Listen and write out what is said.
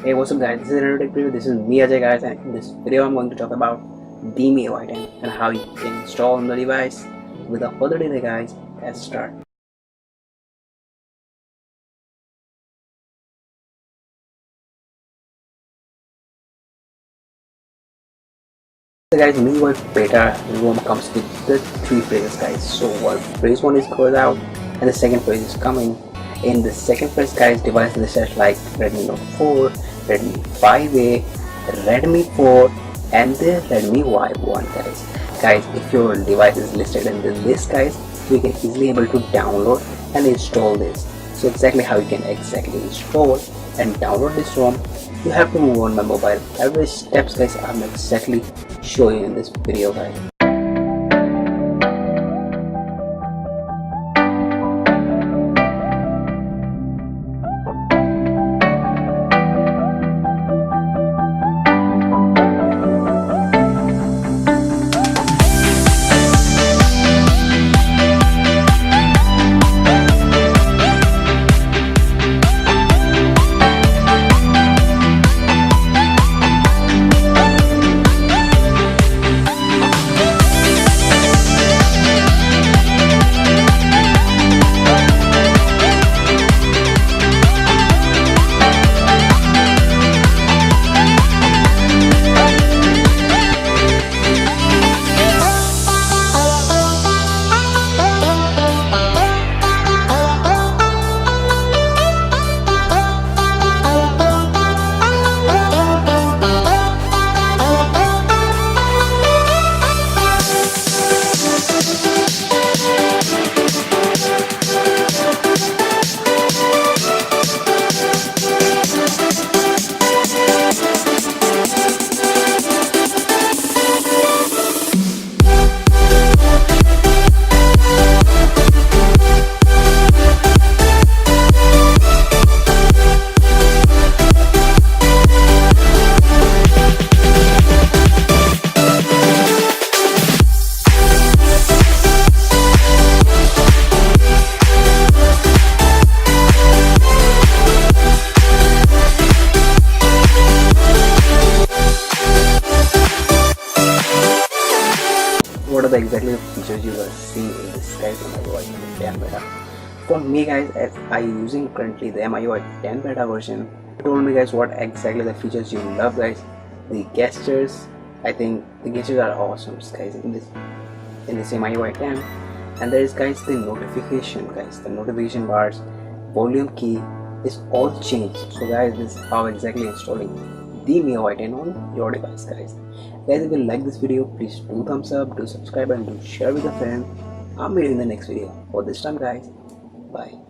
Hey, what's up guys, this is another tech review. This is me Ajay guys, and in this video I'm going to talk about the MIUI 10 and how you can install on the device. Without further delay guys, let's start. So guys, MIUI beta ROM comes with the three phases guys. So phase 1 is goes out and the second phase is coming. In the second phase guys, devices listed like Redmi Note 4, Redmi 5A, Redmi 4 and the Redmi Y1 guys. Guys, if your device is listed in the list guys, you can easily able to download and install this. So exactly how you can install and download this ROM, you have to move on my mobile. Every steps guys I'm exactly showing in this video guys. What are the exactly features you guys see in this guys on MIUI 10 beta? For me guys, as I using currently the MIUI 10 beta version, told me guys what exactly the features you love guys. The gestures, I think the gestures are awesome guys in this MIUI 10. And there is guys the notification guys, the notification bars, volume key is all changed. So guys, this is how exactly installing the MIUI 10 on your device guys. Guys, if you like this video, please do thumbs up, do subscribe and do share with a friend. I'll meet you in the next video. For this time guys, bye.